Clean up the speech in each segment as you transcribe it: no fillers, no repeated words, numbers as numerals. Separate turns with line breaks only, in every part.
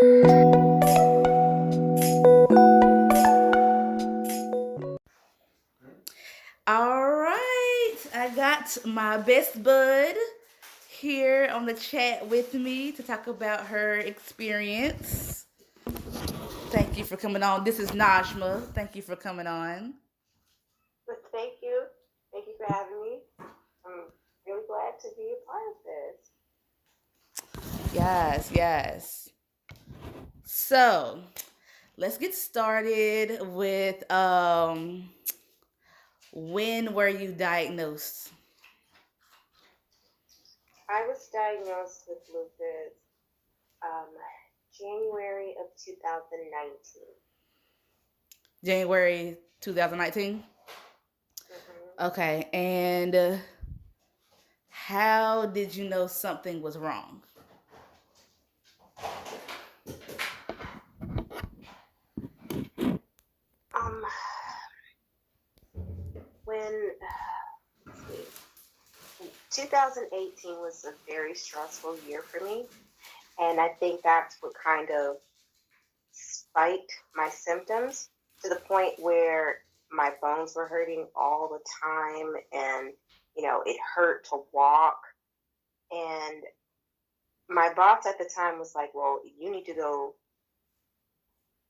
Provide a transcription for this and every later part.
All right, I got my best bud here on the chat with me to talk about her experience. Thank you for coming on. This is Najma. Thank you for coming on.
But thank you. Thank you for having me. I'm really glad to be a part of this.
Yes, yes. So let's get started with when were you diagnosed?
I was diagnosed with lupus um, January of 2019.
January 2019.
Mm-hmm.
Okay, and how did you know something was wrong?
Um, when, let's see, 2018 was a very stressful year for me. And I think that's what kind of spiked my symptoms to the point where my bones were hurting all the time, and it hurt to walk. And my boss at the time was like, well, you need to go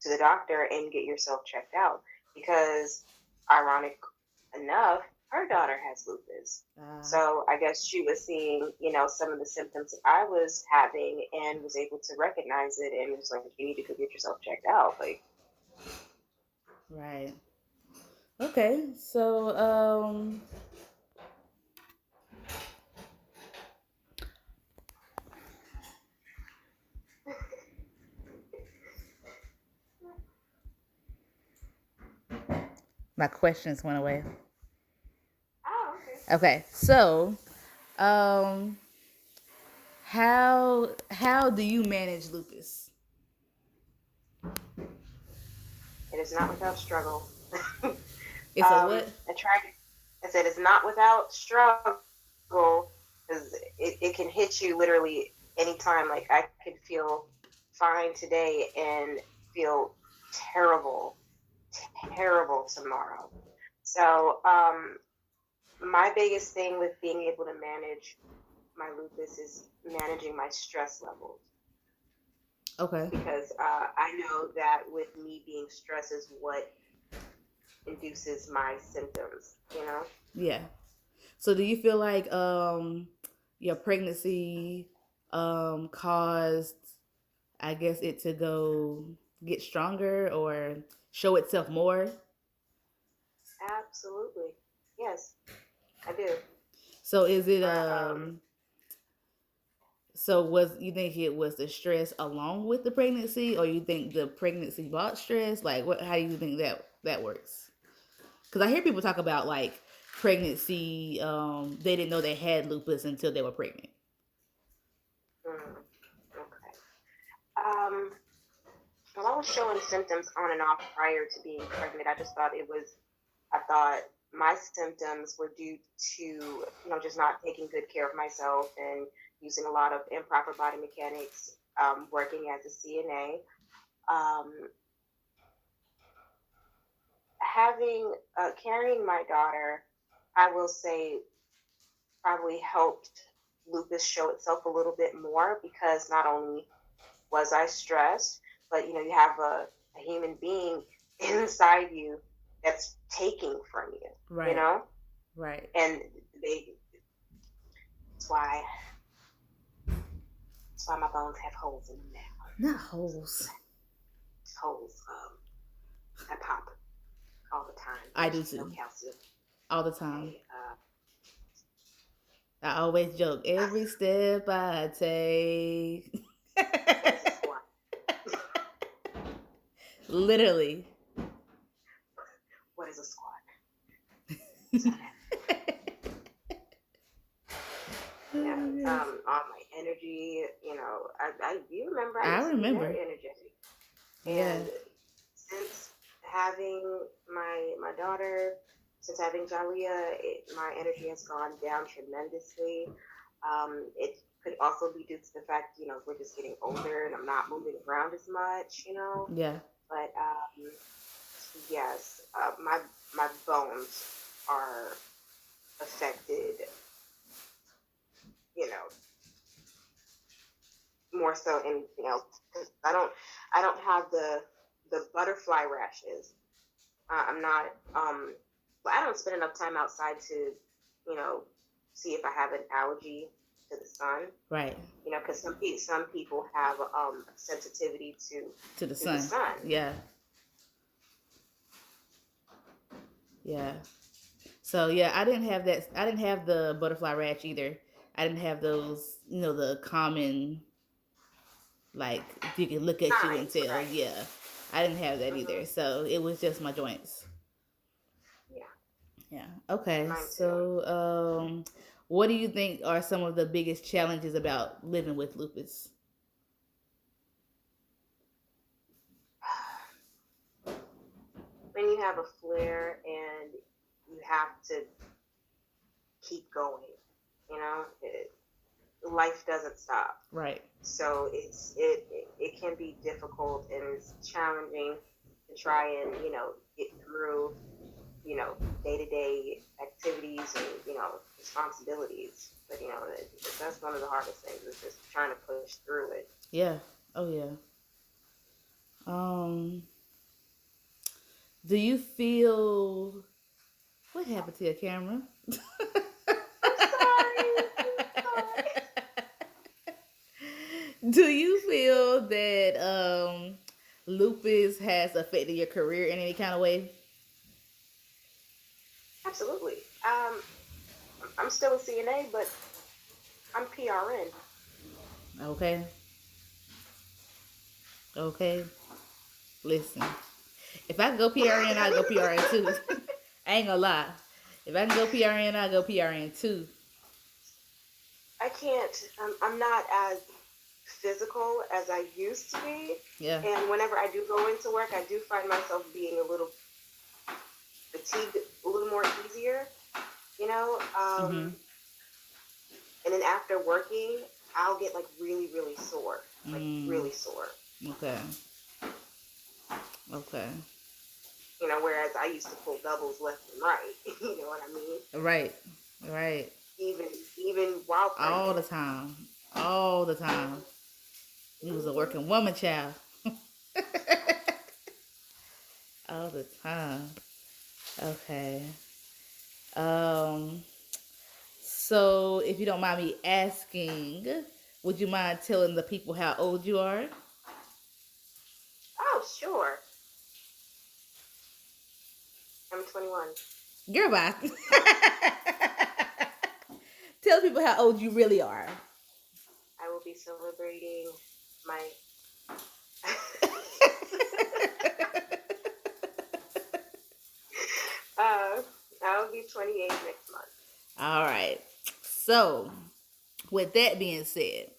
to the doctor and get yourself checked out because, ironic enough, her daughter has lupus.
Uh,
So I guess she was seeing, some of the symptoms that I was having and was able to recognize it and was like, you need to go get yourself checked out. Like,
right. Okay. So, my questions went away.
oh, okay.
Okay. So, um, how do you manage lupus?
It is not without struggle.
It's a what?
I tried. I said it's not without struggle because it can hit you literally anytime. Like I could feel fine today and feel terrible, terrible tomorrow. So my biggest thing with being able to manage my lupus is managing my stress levels
Okay.
because I know that with me being stressed is what induces my symptoms.
Yeah. So, do you feel like your pregnancy caused, I guess, it to go get stronger or show itself more?
Absolutely. Yes, I do.
So, is it
I,
So was you think it was the stress along with the pregnancy, or you think the pregnancy brought stress? Like, what? How do you think that works? Because I hear people talk about like pregnancy. They didn't know they had lupus until they were pregnant.
okay. Um, well, I was showing symptoms on and off prior to being pregnant. I thought my symptoms were due to, just not taking good care of myself and using a lot of improper body mechanics, working as a CNA. Um, carrying my daughter, I will say, probably helped lupus show itself a little bit more because not only was I stressed, but you have a human being inside you that's taking from you, you
Right.
know?
Right.
And they that's why my bones have holes in them now.
Not holes.
Holes. I pop all the time.
I do
There's no
too.
calcium.
All the time.
Okay.
I always joke. Every step I take.
What is a squat?
Literally.
What is a squat? Yeah.
Yes.
On my energy, you remember I
I
used to be
remember.
very energetic.
Yeah.
And since having my daughter, since having Jalia, my energy has gone down tremendously. It could also be due to the fact, we're just getting older and I'm not moving around as much.
Yeah.
But yes, my bones are affected, you know, more so than anything else. 'Cause I don't have the butterfly rashes. I'm not well, I don't spend enough time outside to, you know, see if I have an allergy to the sun.
Right.
Because some people have sensitivity
To the
to the
sun.
sun.
Yeah. Yeah. So yeah, I didn't have that. I didn't have the butterfly rash either. I didn't have those, the common, like, you can look at you and
Signs,
tell.
right?
Yeah, I didn't have that
Mm-hmm.
either. So it was just my joints.
Yeah,
Yeah. Okay.
mine too.
So, what do you think are some of the biggest challenges about living with lupus?
When you have a flare and you have to keep going, life doesn't stop.
Right.
So it can be difficult and it's challenging to try and get through day to day activities and responsibilities. But that's one of the hardest things is just trying to push through it.
Yeah. Oh yeah. Um. Do you feel what happened to your camera?
I'm sorry. I'm sorry.
Do you feel that lupus has affected your career in any kind of way?
Absolutely. I'm still a CNA, but I'm PRN.
Okay. Okay. Listen, if I can go PRN, I'll go PRN too. I ain't gonna lie. If I can go PRN, I'll go PRN too.
I can't. I'm not as physical as I used to be,
Yeah.
and whenever I do go into work, I do find myself being a little fatigued, a little more easier, you know.
Mhm.
And then after working, I'll get like really, really sore, like
Mm.
really sore.
Okay. Okay.
Whereas I used to pull doubles left and right. You know what I mean?
Right. Right.
Even even while
All
pregnant.
the time. All the time. You was a
Mm-hmm.
working woman, child. All the time. Okay. Um. So, if you don't mind me asking, would you mind telling the people how old you are?
Oh, sure. I'm 21.
Girl, bye. Tell people how old you really are.
I will be celebrating my. uh, I will be 28 next month.
All right. So, with that being said,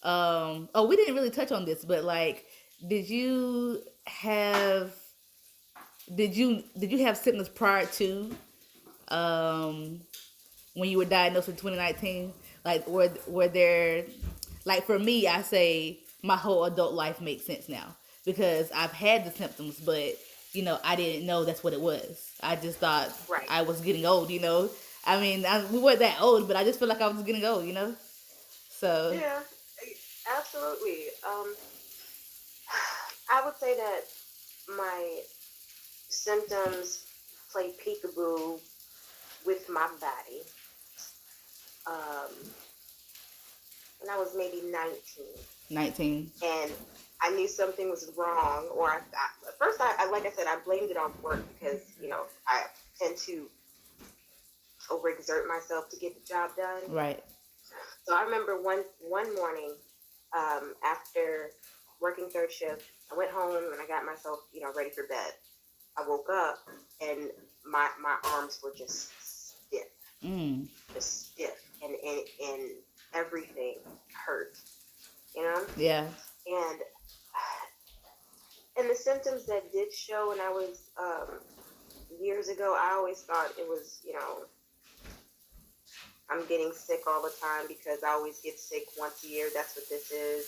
oh, we didn't really touch on this, but like, did you have did you have symptoms prior to um when you were diagnosed in 2019? Like, were there, like, for me, I say my whole adult life makes sense now because I've had the symptoms, but I didn't know that's what it was. I just thought
Right.
I was getting old. I mean, we weren't that old, but I just feel like I was getting old. So
Yeah, absolutely. I would say that my symptoms play peekaboo with my body um, when I was maybe 19.
19.
And I knew something was wrong, or at first, like I said, I blamed it on work because, I tend to overexert myself to get the job done.
Right.
So I remember one morning after working third shift, I went home and I got myself, ready for bed. I woke up and my arms were just stiff,
Mm.
just stiff, and everything hurt,
Yeah.
and the symptoms that did show when I was years ago, I always thought it was, I'm getting sick all the time because I always get sick once a year. That's what this is.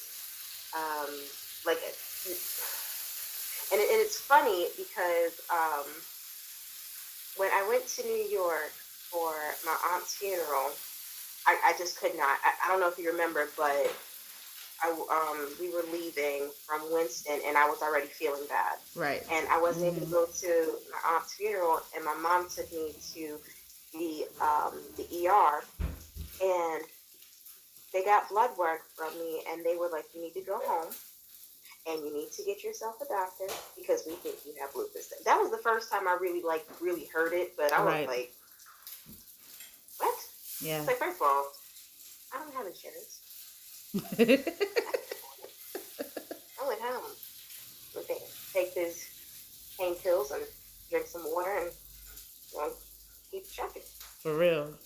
Um, like, and it's funny because when I went to New York for my aunt's funeral, I just could not. I don't know if you remember, but we were leaving from Winston, and I was already feeling bad.
Right.
And I wasn't able to go to my aunt's funeral, and my mom took me to the ER, and they got blood work from me, and they were like, "You need to go home, and you need to get yourself a doctor because we think you have lupus." That was the first time I really heard it, but I was like, "What?"
Yeah.
It's like, first of all, I don't have insurance. I went home. Take these pain pills and drink some water and keep checking.
For real.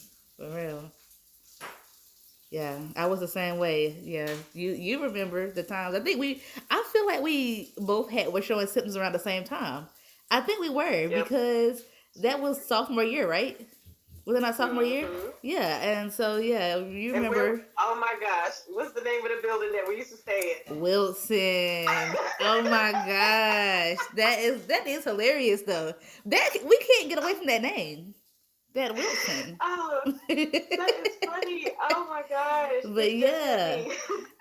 Yeah, I was the same way. Yeah, you remember the times? I feel like we both were showing symptoms around the same time. I think we were because that was sophomore year, right? Was it not sophomore year? Yeah, and so you remember?
Oh my gosh, what's the name of the building that we used to stay in?
Wilson. Oh my gosh, that is hilarious though. That we can't get away from that name. That Wilson.
Oh, that is funny. Oh my gosh.
But yeah,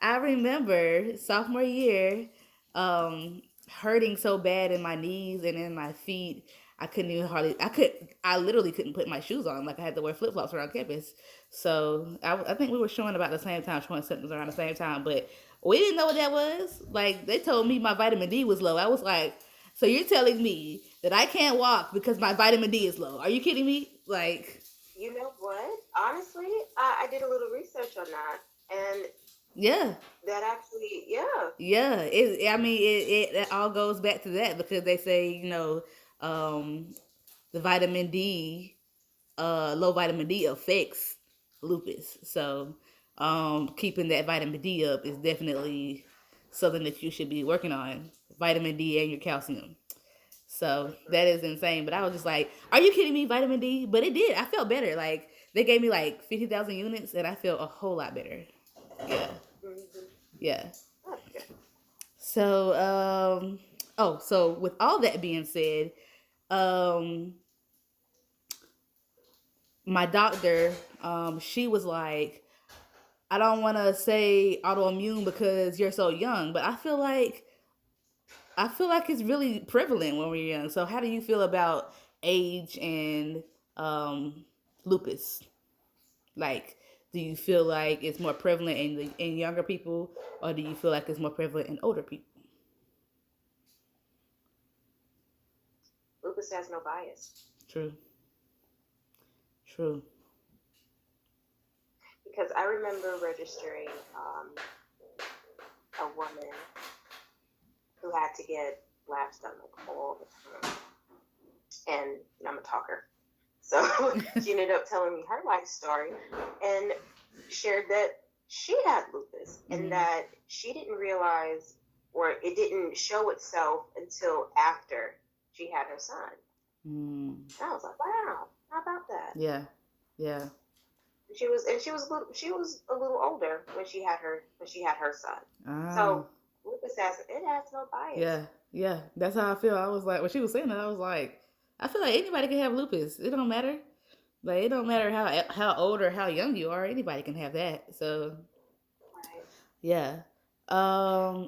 I remember sophomore year, hurting so bad in my knees and in my feet. I literally couldn't put my shoes on. Like I had to wear flip flops around campus. So I think we were showing about the same time, showing symptoms around the same time. But we didn't know what that was. Like they told me my vitamin D was low. I was like, so you're telling me that I can't walk because my vitamin D is low? Are you kidding me? Like,
you know what? Honestly, I did a little research on that, and
yeah,
that actually,
it all goes back to that because they say the vitamin D, low vitamin D affects lupus. So keeping that vitamin D up is definitely something that you should be working on. Vitamin D and your calcium. So that is insane. But I was just like, are you kidding me? Vitamin D? But it did. I felt better. Like they gave me like 50,000 units and I felt a whole lot better. Yeah. Yeah. So, so with all that being said, my doctor, she was like, I don't want to say autoimmune because you're so young, but I feel like it's really prevalent when we're young. So how do you feel about age and lupus? Like, do you feel like it's more prevalent in younger people, or do you feel like it's more prevalent in older people?
Lupus has no bias.
True.
Because I remember registering a woman who had to get labs done like all the time. And I'm a talker. So she ended up telling me her life story and shared that she had lupus and that she didn't realize, or it didn't show itself until after she had her son. And I was like, wow, how about that?
Yeah.
She was a little older when she had her son. So lupus has no bias.
Yeah. That's how I feel. I was like, when she was saying that, I was like, I feel like anybody can have lupus. It don't matter. Like it don't matter how old or how young you are. Anybody can have that. So, yeah.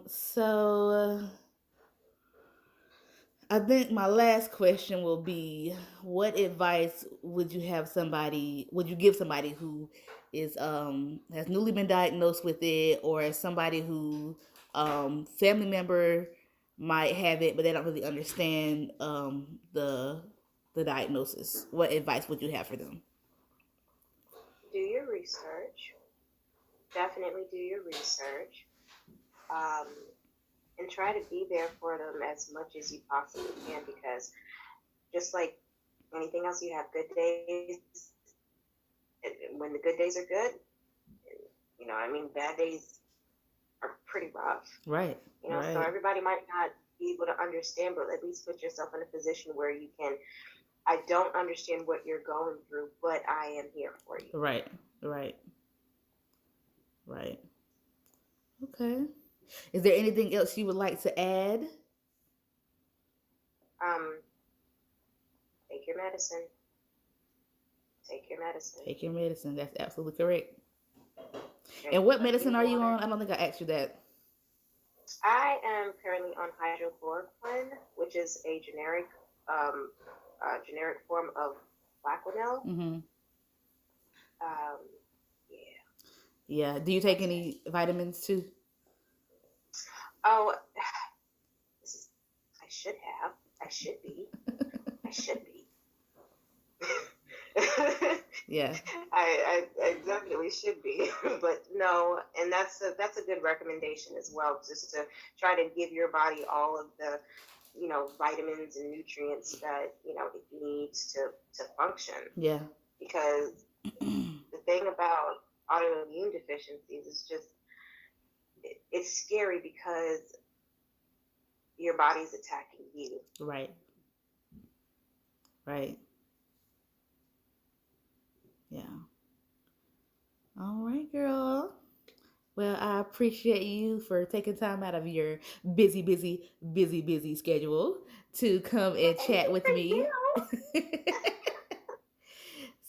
So I think my last question will be: what advice would you give somebody who is has newly been diagnosed with it, or somebody who family member might have it but they don't really understand the diagnosis? What advice would you have for them?
Do your research. Definitely do your research. And try to be there for them as much as you possibly can, because just like anything else, you have good days. When the good days are good, bad days are pretty rough.
Right.
So everybody might not be able to understand, but at least put yourself in a position where you can, I don't understand what you're going through, but I am here for you.
Right. Right. Right. Okay. Is there anything else you would like to add?
Um, take your medicine. Take your medicine.
Take your medicine. That's absolutely correct.
Drink
And what
plenty
medicine
of
are you
water.
on? I don't think I asked you that.
I am currently on hydrochloroquine, which is a generic form of Plaquenil.
Mm-hmm.
Um, yeah,
Yeah. Do you take
that's it.
any vitamins too?
Oh, this is. I should have. I should be. I should be.
Yeah.
I definitely should be, but no, and that's a good recommendation as well, just to try to give your body all of the vitamins and nutrients that it needs to function.
Yeah.
Because the thing about autoimmune deficiencies is just it's scary because your body's attacking you.
Right. Right. Yeah. All right, girl. Well, I appreciate you for taking time out of your busy schedule to come and
Thank
chat
you
with
for
me.
you.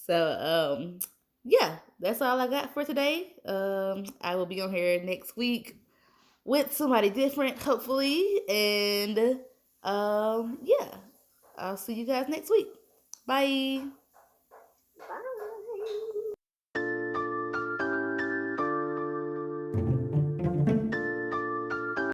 So, yeah, that's all I got for today. I will be on here next week with somebody different, hopefully. And yeah, I'll see you guys next week. Bye.